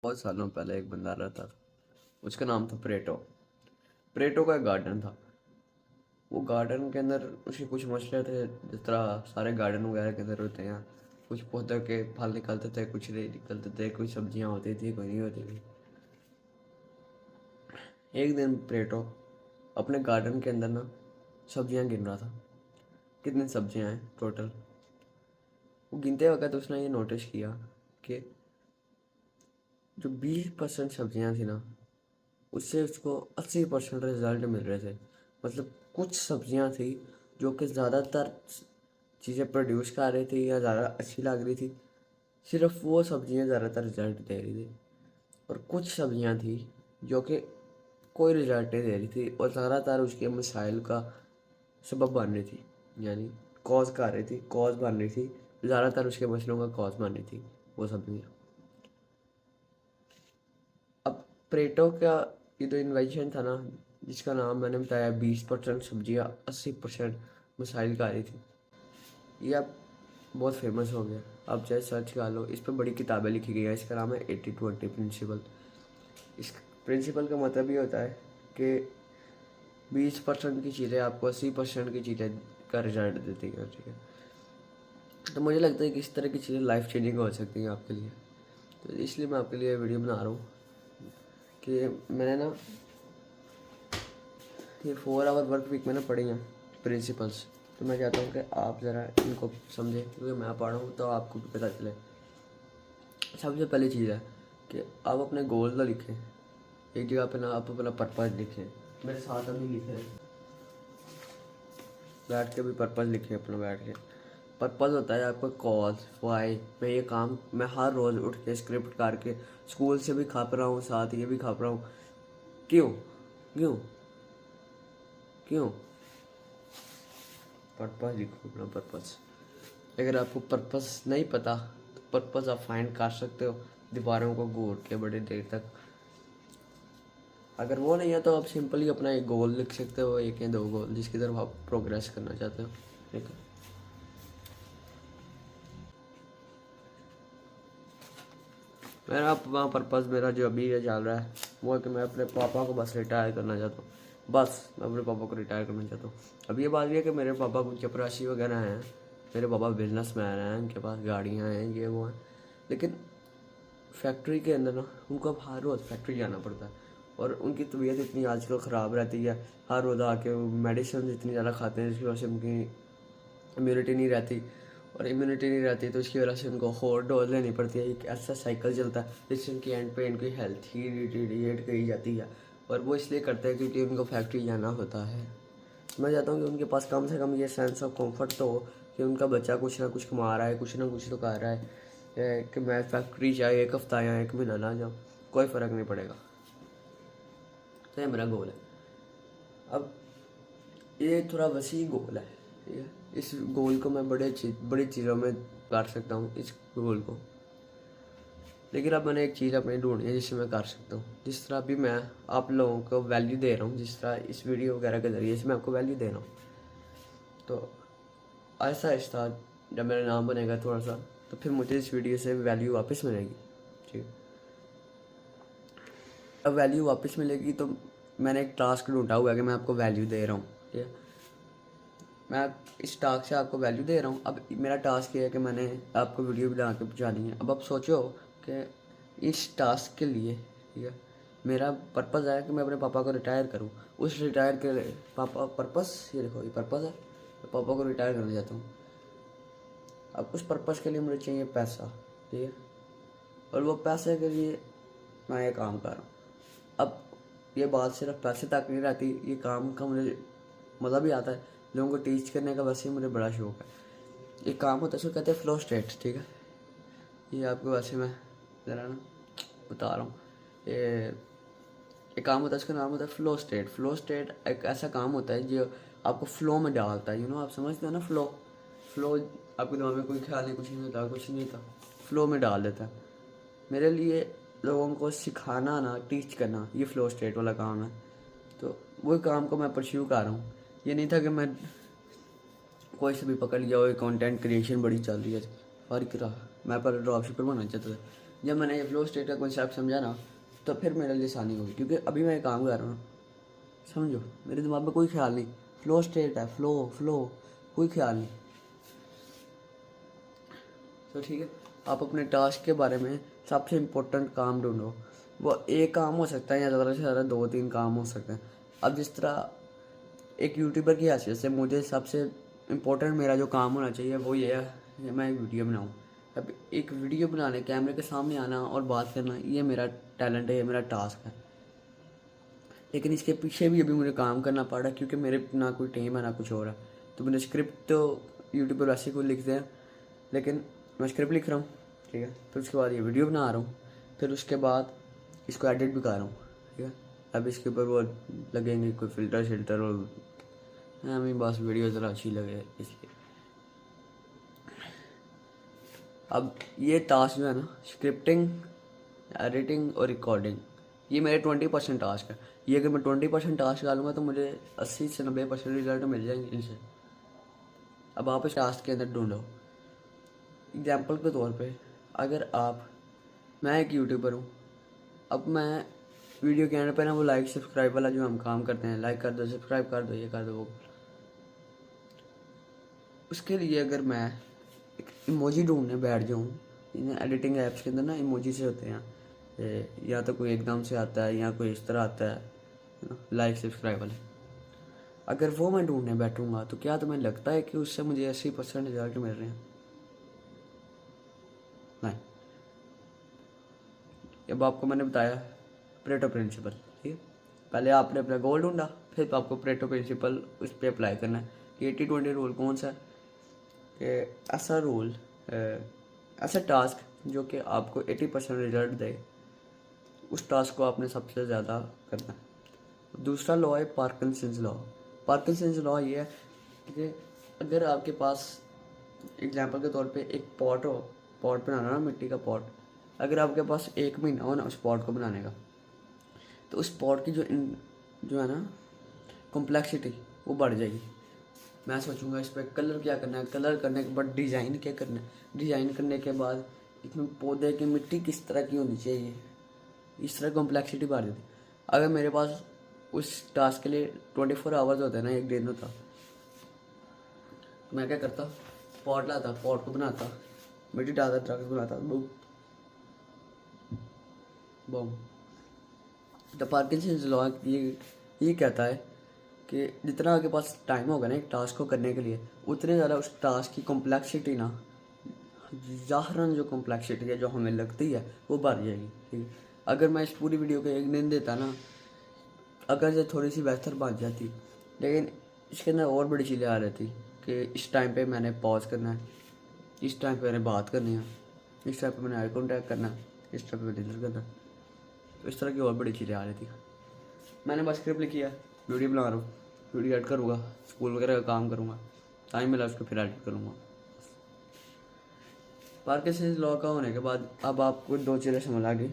बहुत सालों पहले एक बंदा रहता था। उसका नाम था प्रेटो। प्रेटो का एक गार्डन था। वो गार्डन के अंदर उसके कुछ मसले थे, जिस तरह सारे गार्डन वगैरह के अंदर होते हैं। कुछ पौधों के फल निकलते थे, कुछ नहीं निकलते थे, कुछ सब्जियां होती थी, कोई नहीं होती थी। एक दिन प्रेटो अपने गार्डन के अंदर ना सब्जियां गिन रहा था। कितनी सब्जियां हैं टोटल। वो गिनते वक्त उसने ये नोटिस किया कि जो 20% सब्जियां थी ना, उससे उसको 80% रिजल्ट मिल रहे थे। मतलब कुछ सब्जियां थी जो कि ज़्यादातर चीज़ें प्रोड्यूस कर रही थी या ज़्यादा अच्छी लग रही थी। सिर्फ वो सब्जियां ज़्यादातर रिजल्ट दे रही थी। और कुछ सब्जियां थी जो कि कोई रिजल्ट नहीं दे रही थी और ज़्यादातर उसके मसाइल का सबब बन रही थी। यानी कॉज कर रही थी, कॉज बन रही थी। ज़्यादातर उसके मसलों का कॉज बन रही थी वो सब्जियाँ। अब प्रेटो का ये जो इन्वेंशन था ना, जिसका नाम मैंने बताया, 20% सब्जियाँ 80% मसाइल का आ रही थी, ये अब बहुत फेमस हो गया। आप चाहे सर्च कर लो, इस पर बड़ी किताबें लिखी गई हैं। इसका नाम है 80-20 प्रिंसिपल। इस प्रिंसिपल का मतलब ये होता है कि 20% की चीज़ें आपको 80% की चीज़ें का रिजल्ट देती हैं। ठीक है, तो मुझे लगता है कि इस तरह की चीज़ें लाइफ चेंजिंग हो सकती हैं आपके लिए। तो इसलिए मैं आपके लिए वीडियो बना रहा हूँ कि मैंने ना ये 4 आवर वर्क वीक में ना पढ़ी हैं प्रिंसिपल्स। तो मैं चाहता हूँ कि आप ज़रा इनको समझें, क्योंकि मैं पढ़ा हूँ तो आपको भी पता चले। सबसे पहली चीज़ है कि आप अपने गोल तो लिखें। एक जगह पे ना आप अपना पर्पज़ लिखें। मेरे साथ अभी लिखे, बैठ के भी पर्पज़ लिखें अपना बैठ के। पर्पज़ होता है आपका कॉज, वाई। मैं ये काम मैं हर रोज़ उठ के स्क्रिप्ट करके स्कूल से भी खाप रहा हूँ, साथ ये भी खाप रहा हूँ। क्यों क्यों क्यों? पर्पज़ लिखो अपना पर्पज़। अगर आपको पर्पस नहीं पता तो पर्पस आप फाइंड कर सकते हो दीवारों को घूर के बड़ी देर तक। अगर वो नहीं है तो आप सिंपली अपना एक गोल लिख सकते हो, एक या दो गोल जिसकी तरफ आप प्रोग्रेस करना चाहते हो। ठीक है, मेरा वहाँ पर्पस मेरा जो अभी ये चल रहा है वो है कि मैं अपने पापा को बस रिटायर करना चाहता हूँ। बस मैं अपने पापा को रिटायर करना चाहता हूँ। अब ये बात भी है कि मेरे पापा कुछ चपरासी वगैरह हैं। मेरे पापा बिजनेसमैन हैं, उनके पास गाड़ियाँ हैं, ये वो हैं। लेकिन फैक्ट्री के अंदर ना उनको अब हर रोज़ फैक्ट्री जाना पड़ता है। और उनकी तबीयत इतनी आजकल ख़राब रहती है, हर रोज़ आके मेडिसिन इतनी ज़्यादा खाते हैं जिसकी वजह से उनकी इम्यूनिटी नहीं रहती। और इम्यूनिटी नहीं रहती तो इसकी वजह से उनको और डोज लेनी पड़ती है। एक ऐसा साइकिल चलता है जिससे उनकी एंड पे इनकी हेल्थ ही डिटीरिएट करी जाती है। और वो इसलिए करते हैं क्योंकि उनको फैक्ट्री जाना होता है। मैं चाहता हूँ कि उनके पास कम से कम ये सेंस ऑफ कंफर्ट तो हो कि उनका बच्चा कुछ ना कुछ कमा रहा है, कुछ ना कुछ तो कर रहा है। कि मैं फैक्ट्री चाहे एक हफ्ता या एक महीना ना जाऊँ, कोई फ़र्क नहीं पड़ेगा। तो ये मेरा गोल है। अब ये थोड़ा वसी गोल है, ठीक है। इस गोल को मैं बड़ी चीज़ों में कर सकता हूँ इस गोल को। लेकिन अब मैंने एक चीज़ अपनी ढूंढी है जिससे मैं कर सकता हूँ। जिस तरह अभी मैं आप लोगों को वैल्यू दे रहा हूँ, जिस तरह इस वीडियो वगैरह के ज़रिए से मैं आपको वैल्यू दे रहा हूँ, तो आहिस्ता आहिस्ता जब मेरा नाम बनेगा थोड़ा सा, तो फिर मुझे इस वीडियो से वैल्यू वापस मिलेगी। ठीक है, अब वैल्यू वापस मिलेगी तो मैंने एक टास्क ढूंढा हुआ है कि मैं आपको वैल्यू दे रहा हूँ। ठीक है, मैं इस टास्क से आपको वैल्यू दे रहा हूँ। अब मेरा टास्क ये है कि मैंने आपको वीडियो बना के पहुँचानी है। अब आप सोचो कि इस टास्क के लिए, ठीक है, मेरा पर्पज़ है कि मैं अपने पापा को रिटायर करूँ। उस रिटायर के पापा पर्पज़, ये देखो ये पर्पज़ है, मैं पापा को रिटायर करना चाहता हूँ। अब उस पर्पज़ के लिए मुझे चाहिए पैसा। ठीक है, और वो पैसे के लिए मैं ये काम कर रहा हूँ। अब ये बात सिर्फ पैसे तक नहीं रहती, ये काम का मुझे मज़ा भी आता है। लोगों को टीच करने का वैसे ही मुझे बड़ा शौक है। एक काम होता है, उसको कहते हैं फ्लो स्टेट। ठीक है, ये आपको वैसे मैं ज़रा ना बता रहा हूँ। ये एक काम होता है, उसका नाम होता है फ़्लो स्टेट। फ़्लो स्टेट एक ऐसा काम होता है जो आपको फ़्लो में डालता है। आप समझते हो ना, फ़्लो। फ़्लो आपके दिमाग में कोई ख्याल नहीं, कुछ नहीं होता, कुछ नहीं था, फ़्लो में डाल देता है। मेरे लिए लोगों को सिखाना ना, टीच करना, ये फ़्लो स्टेट वाला काम है। तो वही काम को मैं परस्यू कर रहा हूँ। ये नहीं था कि मैं कोई से भी पकड़ लिया हो, कंटेंट क्रिएशन बड़ी चल रही है, फ़र्क रहा। मैं पर ड्रॉप शिपर बनना चाहता था, जब मैंने ये फ्लो स्टेट का कॉन्सेप्ट समझा ना, तो फिर मेरे लिए आसानी होगी, क्योंकि अभी मैं काम कर रहा हूँ, समझो मेरे दिमाग में कोई ख्याल नहीं, फ्लो स्टेट है, फ्लो फ्लो, कोई ख्याल नहीं। तो ठीक है, आप अपने टास्क के बारे में सबसे इम्पोर्टेंट काम ढूंढो। वो एक काम हो सकता है या ज़्यादा से ज़्यादा 2-3 काम हो सकते हैं। अब जिस तरह एक यूट्यूबर की हैसियत से मुझे सबसे इम्पोर्टेंट मेरा जो काम होना चाहिए वो ये है कि मैं एक वीडियो बनाऊँ। अब एक वीडियो बनाने, कैमरे के सामने आना और बात करना, ये मेरा टैलेंट है, ये मेरा टास्क है। लेकिन इसके पीछे भी अभी मुझे काम करना पड़ रहा है, क्योंकि मेरे ना कोई टीम है ना कुछ और है। तो मैंने स्क्रिप्ट तो यूट्यूबर वैसे कोई लिखते हैं, लेकिन मैं स्क्रिप्ट लिख रहा हूँ, ठीक है। फिर उसके बाद ये वीडियो बना रहा हूँ, फिर उसके बाद इसको एडिट भी कर रहा हूँ, ठीक है। अब इसके ऊपर वो लगेंगे कोई फ़िल्टर शिल्टर, और हमें बस वीडियो ज़रा अच्छी लगे इसलिए। अब ये टास्क जो है ना, स्क्रिप्टिंग, एडिटिंग और रिकॉर्डिंग, ये मेरे 20% टास्क है। ये अगर मैं 20% टास्क डालूंगा तो मुझे 80 से 90% रिजल्ट मिल जाएंगे इनसे। अब आप इस टास्क के अंदर ढूंढो। एग्जाम्पल के तौर पे, अगर मैं एक यूट्यूबर हूँ, अब मैं वीडियो के एंड पे ना वो लाइक सब्सक्राइब वाला जो हम काम करते हैं, लाइक कर दो, सब्सक्राइब कर दो, ये कर दो, वो, उसके लिए अगर मैं एक इमोजी ढूंढने बैठ जाऊँ, इन एडिटिंग ऐप्स के अंदर ना इमोजी से होते हैं, या तो कोई एकदम से आता है या कोई इस तरह आता है ना, लाइक सब्सक्राइब वाले। अगर वो मैं ढूंढने बैठूंगा तो क्या तुम्हें लगता है कि उससे मुझे 80% रिजल्ट मिल रहे हैं? नहीं। अब आपको मैंने बताया परेटो प्रिंसिपल, ठीक है। पहले आपने अपना गोल ढूंढा, फिर आपको परेटो प्रिंसिपल उस पर अप्लाई करना है कि 80-20 रूल कौन सा है, कि ऐसा रूल, ऐसा टास्क जो कि आपको 80% रिजल्ट दे, उस टास्क को आपने सबसे ज़्यादा करना है। दूसरा लॉ है पार्किंसंस लॉ। पार्किंसंस लॉ ये है कि अगर आपके पास एग्जांपल के तौर पे एक पॉट हो, पॉट बनाना ना, मिट्टी का पॉट, अगर आपके पास 1 महीना हो ना उस पॉट को बनाने का, तो उस पॉट की जो है ना कॉम्प्लेक्सिटी वो बढ़ जाएगी। मैं सोचूंगा इस पर कलर क्या करना है, कलर करने के बाद डिज़ाइन क्या करना है, डिज़ाइन करने के बाद इसमें पौधे की मिट्टी किस तरह की होनी चाहिए, इस तरह कॉम्प्लेक्सिटी बढ़ जाती। अगर मेरे पास उस टास्क के लिए 24 आवर्स होते हैं ना, एक दिन होता, तो मैं क्या करता, पॉट लाता, पॉट को बनाता, मिट्टी डालता, दरख्त बनाता, boom boom. The Parkinson's law ये कहता है कि जितना आपके पास टाइम होगा ना एक टास्क को करने के लिए, उतने ज़्यादा उस टास्क की कॉम्प्लेक्सिटी ना, ज़ाहरन जो कॉम्प्लेक्सिटी है जो हमें लगती है वो बढ़ जाएगी, ठीक है। अगर मैं इस पूरी वीडियो को 1 दिन देता ना, अगर ये थोड़ी सी बेहतर बन जाती, लेकिन इसके अंदर और बड़ी चीज़ें आ रही थी कि इस टाइम पे मैंने पॉज करना है, इस टाइम पे मैंने बात करनी है, इस टाइम पे मैंने आई कॉन्टैक्ट करना है, इस टाइम पे मैंने डिलीट करना है, तो इस तरह की और बड़ी चीज़ें आ रही थी। मैंने बस स्क्रिप्ट लिखी है, वीडियो बना रहा हूँ, वीडियो एडिट करूँगा, स्कूल वगैरह का काम करूँगा, टाइम मिला उसको फिर एडिट करूँगा। पार्किंसंस लॉ का होने के बाद अब आपको 2 चीज़ें समझ आ गई,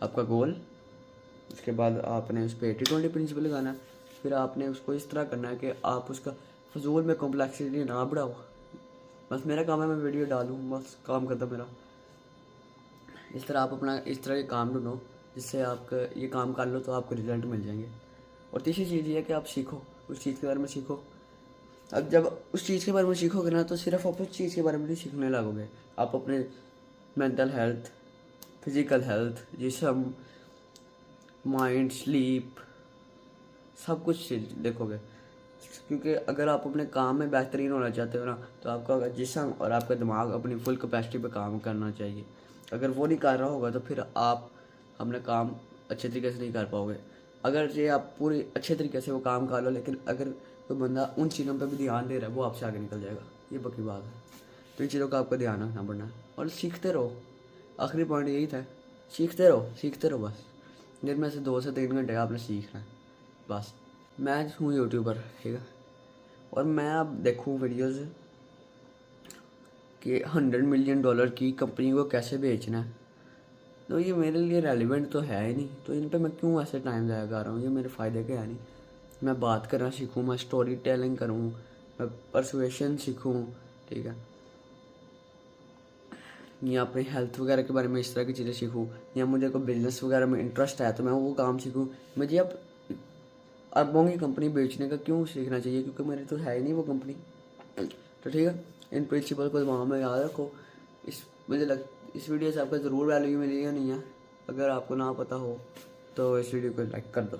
आपका गोल, उसके बाद आपने उस पर 80-20 प्रिंसिपल लगाना है, फिर आपने उसको इस तरह करना है कि आप उसका फजूल में कॉम्प्लेक्सिटी ना बढ़ाओ। बस मेरा काम है मैं वीडियो डालूँ, बस काम करता मेरा। इस तरह आप अपना इस तरह के काम ढूंढो जिससे आपका ये काम कर लो तो आपको रिजल्ट मिल जाएंगे। और तीसरी चीज़ ये है कि आप सीखो, उस चीज़ के बारे में सीखो। अब जब उस चीज़ के बारे में सीखोगे ना, तो सिर्फ आप उस चीज़ के बारे में नहीं सीखने लगोगे, आप अपने मेंटल हेल्थ, फिज़िकल हेल्थ, जिस्म, माइंड, स्लीप, सब कुछ देखोगे। क्योंकि अगर आप अपने काम में बेहतरीन होना चाहते हो ना, तो आपका जिस्म और आपका दिमाग अपनी फुल कैपेसिटी पे काम करना चाहिए। अगर वो नहीं कर रहा होगा तो फिर आप अपना काम अच्छे तरीके से नहीं कर पाओगे। अगर ये आप पूरी अच्छे तरीके से वो काम कर लो, लेकिन अगर कोई बंदा उन चीज़ों पर भी ध्यान दे रहा है, वो आपसे आगे निकल जाएगा, ये पक्की बात है। तो इन चीज़ों का आपको ध्यान रखना पड़ना है और सीखते रहो। आखिरी पॉइंट यही था, सीखते रहो बस। दिन में से 2 से 3 घंटे आपने सीखना है बस। मैं हूँ यूट्यूबर, ठीक है, और मैं अब देखूँ वीडियोज़ कि $100 मिलियन की कंपनी को कैसे बेचना है, तो ये मेरे लिए रेलिवेंट तो है ही नहीं, तो इन पे मैं क्यों ऐसे टाइम ज़ाया कर रहा हूँ, ये मेरे फ़ायदे के है नहीं। मैं बात करना सीखूँ, मैं स्टोरी टेलिंग करूँ, मैं परसुएशन सीखूँ, ठीक है। या अपने हेल्थ वगैरह के बारे में इस तरह की चीज़ें सीखूँ, या मुझे कोई बिजनेस वगैरह में इंटरेस्ट है तो मैं वो काम सीखूँ। मुझे अब अरबों की कंपनी बेचने का क्यों सीखना चाहिए, क्योंकि मेरी तो है ही नहीं वो कंपनी। तो ठीक है, इन प्रिंसिपल को दिमाग में याद रखो। इस वीडियो से आपको ज़रूर वैल्यू मिली या नहीं है। अगर आपको ना पता हो तो इस वीडियो को लाइक कर दो।